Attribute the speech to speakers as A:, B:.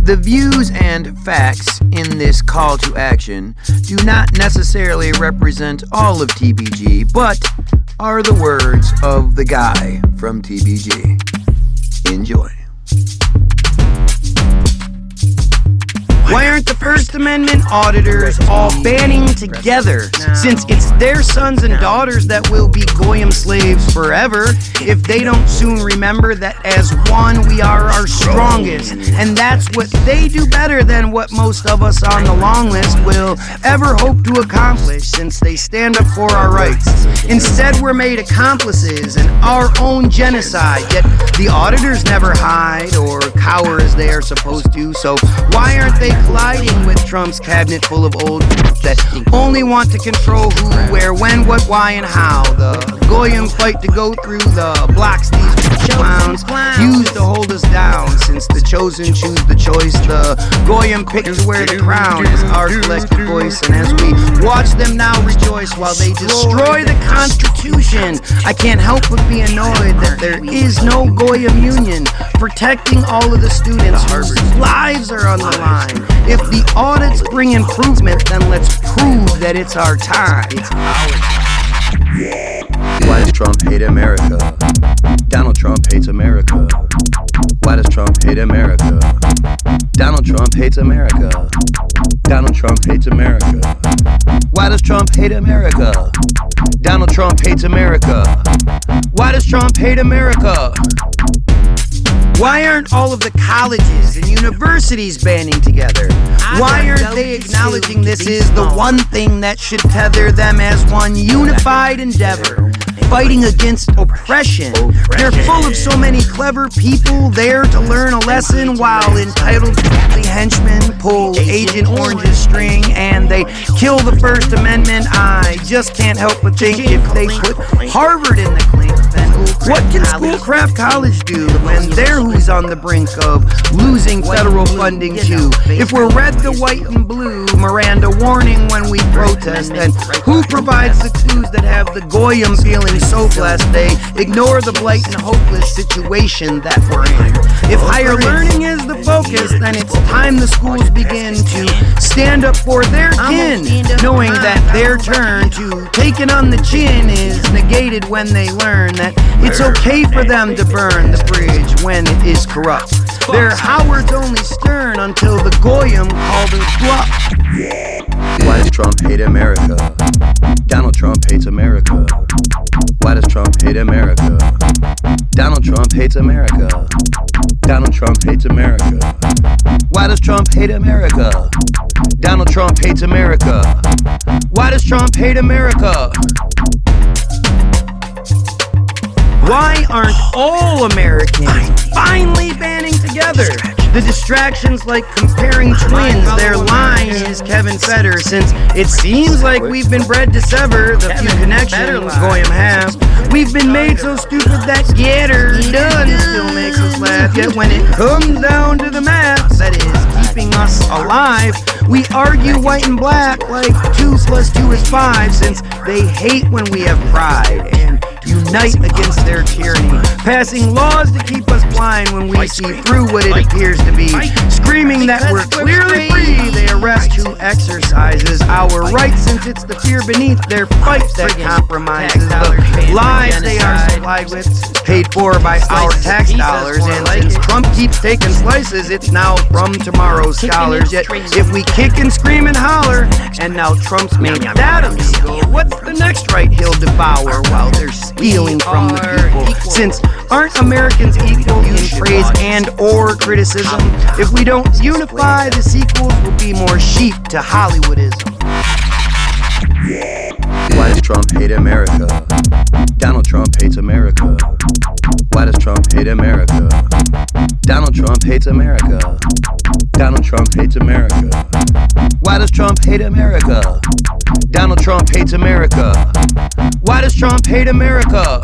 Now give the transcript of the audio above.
A: The views and facts in this call to action do not necessarily represent all of TBG, but are the words of the guy from TBG. Enjoy. Why aren't the First Amendment auditors all banding together, since it's their sons and daughters that will be Goyim slaves forever if they don't soon remember that as one we are our strongest, and that's what they do better than what most of us on the long list will ever hope to accomplish, since they stand up for our rights. Instead, we're made accomplices in our own genocide, yet the auditors never hide or cower as they are supposed to, so why aren't they colliding with Trump's cabinet full of old that only want to control who, where, when, what, why, and how? The Goyim fight to go through the blocks these clowns use to hold us down, since the chosen choose the choice. The Goyim pick to wear the crown is our collective voice, and as we watch them now rejoice while they destroy the Constitution, I can't help but be annoyed that there is no Goyim union protecting all of the students whose lives are on the line. If the audits bring improvement, then let's prove that it's our time. It's our time.
B: Why does Trump hate America? Donald Trump hates America. Why does Trump hate America? Donald Trump hates America. Donald Trump hates America. Why does Trump hate America? Donald Trump hates America. Why does Trump hate America?
A: Why aren't all of the colleges and universities banding together? Why aren't they acknowledging this is the one thing that should tether them as one unified endeavor, fighting against oppression? They're full of so many clever people there to learn a lesson, while entitled henchmen pull Agent Orange's string and they kill the First Amendment. I just can't help but think if they put Harvard in the clink, then what can Schoolcraft College do when they're who's on the brink of losing federal funding too? If we're red, the white, and blue, Miranda warning when we protest, then who provides the clues that have the Goyim feeling so blessed they ignore the blight and hopeless situation that we're in? If higher learning is the focus, then it's time the schools begin to stand up for their kin, knowing that their turn to take it on the chin is negated when they learn that it's okay for them to burn the bridge when it is corrupt. They're Howard's only stern until the Goyim call their bluff.
B: Why does Trump hate America? Donald Trump hates America. Why does Trump hate America? Donald Trump hates America. Donald Trump hates America. Why does Trump hate America? Donald Trump hates America. Why does Trump hate America?
A: Why aren't all Americans finally banding together? The distractions like comparing twins, their line is Kevin Fetter, since it seems like we've been bred to sever the few connections Goyim has. We've been made so stupid that get her done still makes us laugh, yet when it comes down to the math that is keeping us alive, we argue white and black like 2 + 2 is 5, since they hate when we have pride and unite against their tyranny, passing laws to keep us blind when we see through what it appears to be, screaming that we're clearly free. They arrest who exercises our rights, since it's the fear beneath their fight that compromises the lives they are supplied with, paid for by our tax dollars. And since Trump keeps taking slices, it's now from tomorrow's scholars. Yet if we kick and scream and holler, and now Trump's made that illegal, what's the next right he'll devour while they're stealing from the people? Since aren't Americans equal in praise and or criticism? If we don't unify, the sequels will be more sheep to Hollywoodism.
B: Why does Trump hate America? Donald Trump hates America. Why does Trump hate America? Donald Trump hates America. Donald Trump hates America. Why does Trump hate America? Donald Trump hates America. Why does Trump hate America?